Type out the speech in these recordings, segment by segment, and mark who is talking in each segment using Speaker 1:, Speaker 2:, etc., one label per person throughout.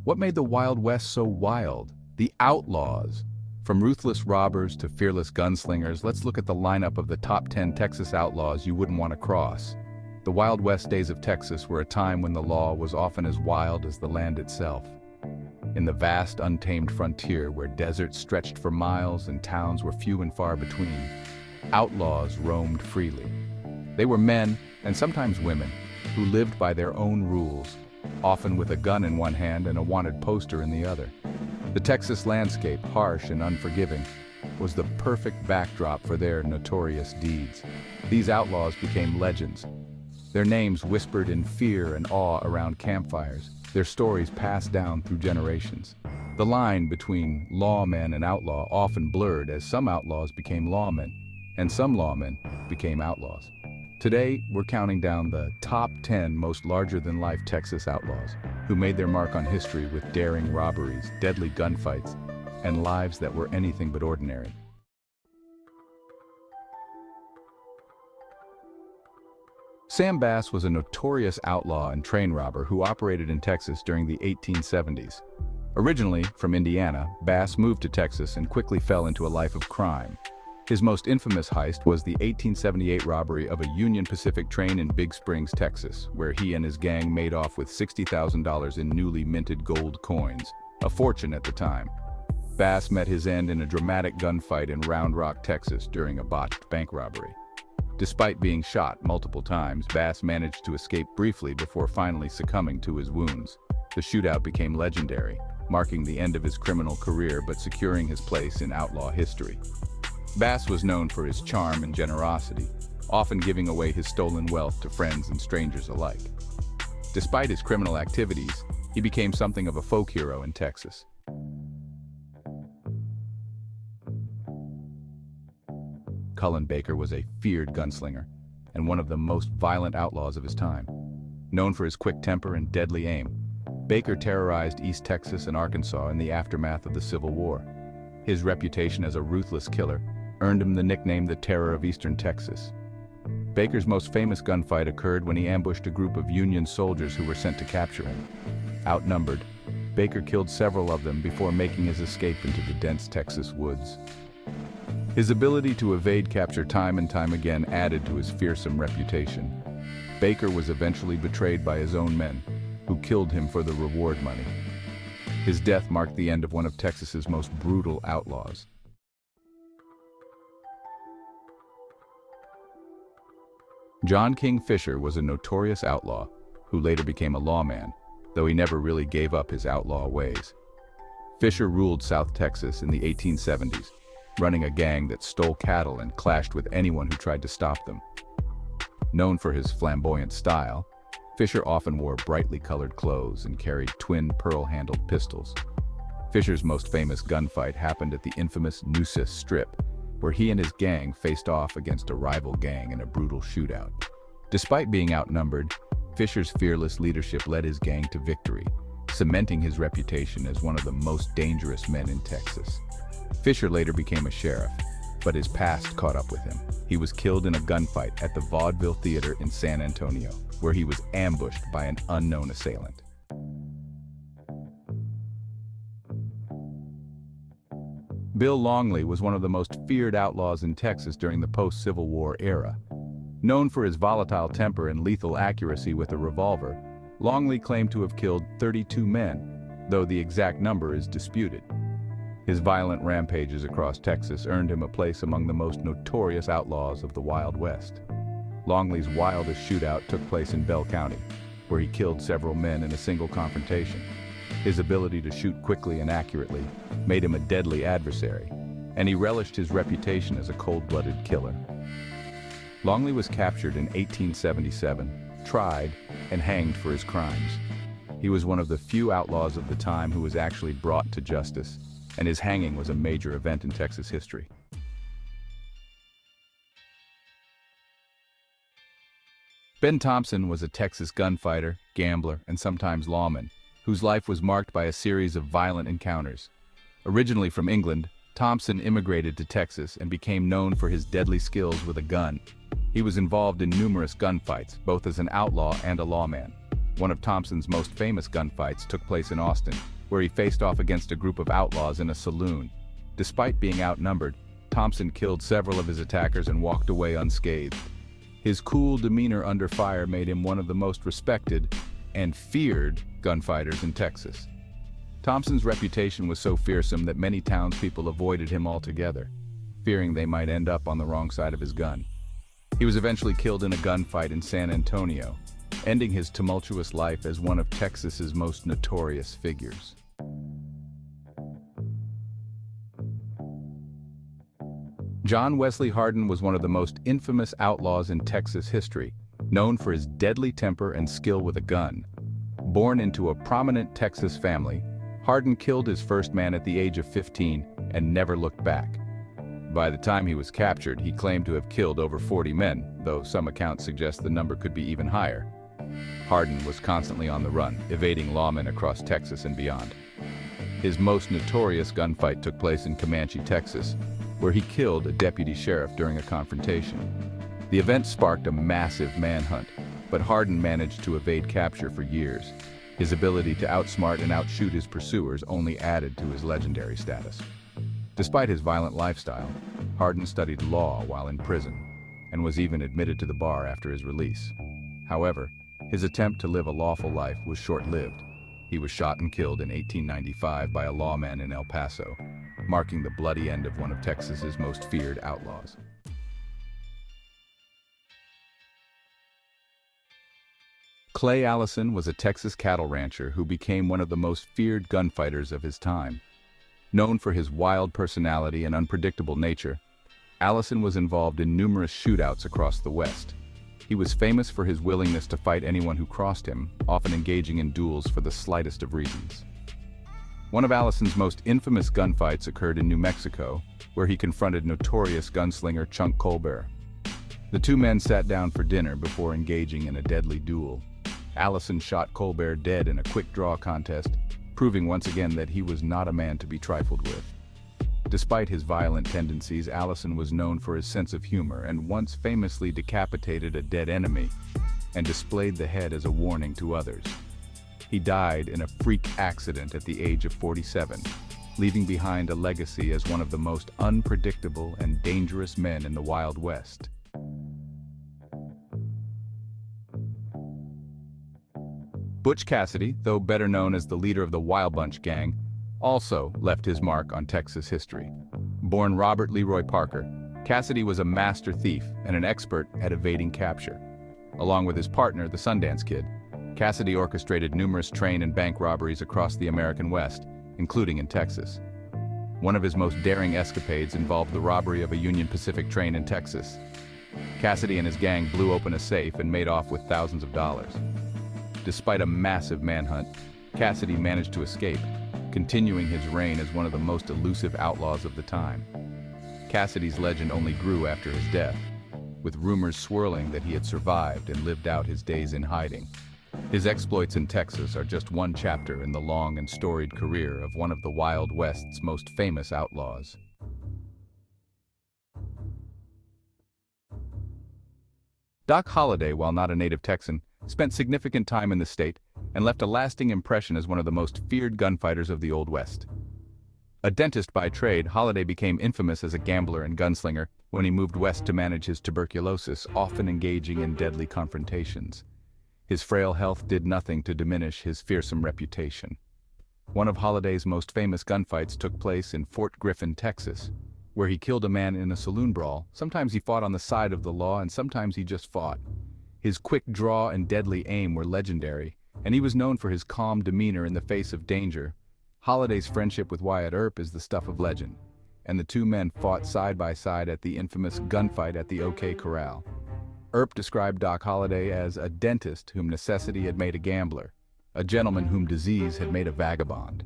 Speaker 1: What made the Wild West so wild? The Outlaws. From ruthless robbers to fearless gunslingers, let's look at the lineup of the top 10 Texas outlaws you wouldn't want to cross. The Wild West days of Texas were a time when the law was often as wild as the land itself. In the vast, untamed frontier where deserts stretched for miles and towns were few and far between, outlaws roamed freely. They were men, and sometimes women, who lived by their own rules, often with a gun in one hand and a wanted poster in the other. The Texas landscape, harsh and unforgiving, was the perfect backdrop for their notorious deeds. These outlaws became legends, their names whispered in fear and awe around campfires, their stories passed down through generations. The line between lawman and outlaw often blurred as some outlaws became lawmen, and some lawmen became outlaws. Today, we're counting down the top 10 most larger-than-life Texas outlaws who made their mark on history with daring robberies, deadly gunfights, and lives that were anything but ordinary. Sam Bass was a notorious outlaw and train robber who operated in Texas during the 1870s. Originally from Indiana, Bass moved to Texas and quickly fell into a life of crime. His most infamous heist was the 1878 robbery of a Union Pacific train in Big Springs, Texas, where he and his gang made off with $60,000 in newly minted gold coins, a fortune at the time. Bass met his end in a dramatic gunfight in Round Rock, Texas during a botched bank robbery. Despite being shot multiple times, Bass managed to escape briefly before finally succumbing to his wounds. The shootout became legendary, marking the end of his criminal career but securing his place in outlaw history. Bass was known for his charm and generosity, often giving away his stolen wealth to friends and strangers alike. Despite his criminal activities, he became something of a folk hero in Texas. Cullen Baker was a feared gunslinger and one of the most violent outlaws of his time. Known for his quick temper and deadly aim, Baker terrorized East Texas and Arkansas in the aftermath of the Civil War. His reputation as a ruthless killer earned him the nickname the Terror of Eastern Texas. Baker's most famous gunfight occurred when he ambushed a group of Union soldiers who were sent to capture him. Outnumbered, Baker killed several of them before making his escape into the dense Texas woods. His ability to evade capture time and time again added to his fearsome reputation. Baker was eventually betrayed by his own men, who killed him for the reward money. His death marked the end of one of Texas's most brutal outlaws. John King Fisher was a notorious outlaw who later became a lawman, though he never really gave up his outlaw ways. Fisher ruled South Texas in the 1870s, running a gang that stole cattle and clashed with anyone who tried to stop them. Known for his flamboyant style, Fisher often wore brightly colored clothes and carried twin pearl-handled pistols. Fisher's most famous gunfight happened at the infamous Nueces Strip, where he and his gang faced off against a rival gang in a brutal shootout. Despite being outnumbered, Fisher's fearless leadership led his gang to victory, cementing his reputation as one of the most dangerous men in Texas. Fisher later became a sheriff, but his past caught up with him. He was killed in a gunfight at the Vaudeville Theater in San Antonio, where he was ambushed by an unknown assailant. Bill Longley was one of the most feared outlaws in Texas during the post-Civil War era. Known for his volatile temper and lethal accuracy with a revolver, Longley claimed to have killed 32 men, though the exact number is disputed. His violent rampages across Texas earned him a place among the most notorious outlaws of the Wild West. Longley's wildest shootout took place in Bell County, where he killed several men in a single confrontation. His ability to shoot quickly and accurately made him a deadly adversary, and he relished his reputation as a cold-blooded killer. Longley was captured in 1877, tried, and hanged for his crimes. He was one of the few outlaws of the time who was actually brought to justice, and his hanging was a major event in Texas history. Ben Thompson was a Texas gunfighter, gambler, and sometimes lawman, whose life was marked by a series of violent encounters. Originally from England, Thompson immigrated to Texas and became known for his deadly skills with a gun. He was involved in numerous gunfights, both as an outlaw and a lawman. One of Thompson's most famous gunfights took place in Austin, where he faced off against a group of outlaws in a saloon. Despite being outnumbered, Thompson killed several of his attackers and walked away unscathed. His cool demeanor under fire made him one of the most respected and feared gunfighters in Texas. Thompson's reputation was so fearsome that many townspeople avoided him altogether, fearing they might end up on the wrong side of his gun. He was eventually killed in a gunfight in San Antonio, ending his tumultuous life as one of Texas's most notorious figures. John Wesley Hardin was one of the most infamous outlaws in Texas history, known for his deadly temper and skill with a gun. Born into a prominent Texas family, Hardin killed his first man at the age of 15 and never looked back. By the time he was captured, he claimed to have killed over 40 men, though some accounts suggest the number could be even higher. Hardin was constantly on the run, evading lawmen across Texas and beyond. His most notorious gunfight took place in Comanche, Texas, where he killed a deputy sheriff during a confrontation. The event sparked a massive manhunt, but Hardin managed to evade capture for years. His ability to outsmart and outshoot his pursuers only added to his legendary status. Despite his violent lifestyle, Hardin studied law while in prison, and was even admitted to the bar after his release. However, his attempt to live a lawful life was short-lived. He was shot and killed in 1895 by a lawman in El Paso, marking the bloody end of one of Texas's most feared outlaws. Clay Allison was a Texas cattle rancher who became one of the most feared gunfighters of his time. Known for his wild personality and unpredictable nature, Allison was involved in numerous shootouts across the West. He was famous for his willingness to fight anyone who crossed him, often engaging in duels for the slightest of reasons. One of Allison's most infamous gunfights occurred in New Mexico, where he confronted notorious gunslinger Cullen Baker. The two men sat down for dinner before engaging in a deadly duel. Allison shot Baker dead in a quick-draw contest, proving once again that he was not a man to be trifled with. Despite his violent tendencies, Allison was known for his sense of humor and once famously decapitated a dead enemy and displayed the head as a warning to others. He died in a freak accident at the age of 47, leaving behind a legacy as one of the most unpredictable and dangerous men in the Wild West. Butch Cassidy, though better known as the leader of the Wild Bunch gang, also left his mark on Texas history. Born Robert Leroy Parker, Cassidy was a master thief and an expert at evading capture. Along with his partner, the Sundance Kid, Cassidy orchestrated numerous train and bank robberies across the American West, including in Texas. One of his most daring escapades involved the robbery of a Union Pacific train in Texas. Cassidy and his gang blew open a safe and made off with thousands of dollars. Despite a massive manhunt, Cassidy managed to escape, continuing his reign as one of the most elusive outlaws of the time. Cassidy's legend only grew after his death, with rumors swirling that he had survived and lived out his days in hiding. His exploits in Texas are just one chapter in the long and storied career of one of the Wild West's most famous outlaws. Doc Holliday, while not a native Texan, spent significant time in the state and left a lasting impression as one of the most feared gunfighters of the Old West. A dentist by trade, Holliday became infamous as a gambler and gunslinger when he moved west to manage his tuberculosis, often engaging in deadly confrontations. His frail health did nothing to diminish his fearsome reputation. One of Holliday's most famous gunfights took place in Fort Griffin, Texas, where he killed a man in a saloon brawl. Sometimes he fought on the side of the law and sometimes he just fought. His quick draw and deadly aim were legendary, and he was known for his calm demeanor in the face of danger. Holliday's friendship with Wyatt Earp is the stuff of legend, and the two men fought side by side at the infamous gunfight at the OK Corral. Earp described Doc Holliday as a dentist whom necessity had made a gambler, a gentleman whom disease had made a vagabond.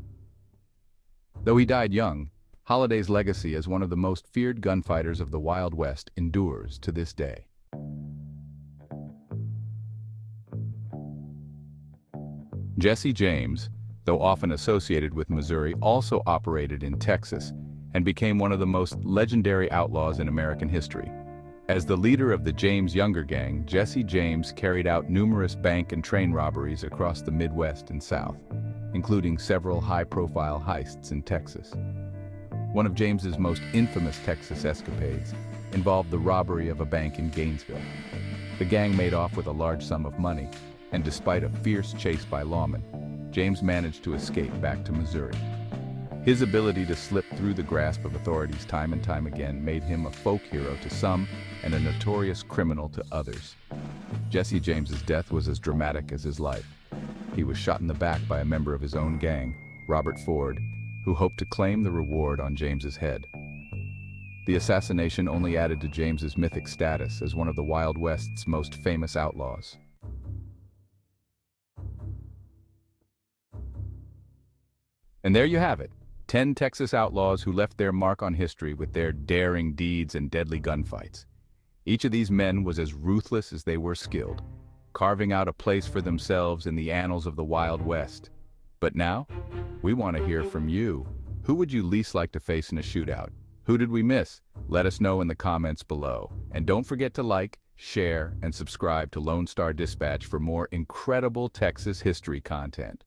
Speaker 1: Though he died young, Holliday's legacy as one of the most feared gunfighters of the Wild West endures to this day. Jesse James, though often associated with Missouri, also operated in Texas and became one of the most legendary outlaws in American history. As the leader of the James Younger gang, Jesse James carried out numerous bank and train robberies across the Midwest and South. including several high-profile heists in Texas. One of James's most infamous Texas escapades involved the robbery of a bank in Gainesville. The gang made off with a large sum of money, and despite a fierce chase by lawmen, James managed to escape back to Missouri. His ability to slip through the grasp of authorities time and time again made him a folk hero to some and a notorious criminal to others. Jesse James's death was as dramatic as his life. He was shot in the back by a member of his own gang, Robert Ford, who hoped to claim the reward on James's head. The assassination only added to James's mythic status as one of the Wild West's most famous outlaws. And there you have it, 10 Texas outlaws who left their mark on history with their daring deeds and deadly gunfights. Each of these men was as ruthless as they were skilled, carving out a place for themselves in the annals of the Wild West. But now, we want to hear from you. Who would you least like to face in a shootout? Who did we miss? Let us know in the comments below. And don't forget to like, share, and subscribe to Lone Star Dispatch for more incredible Texas history content.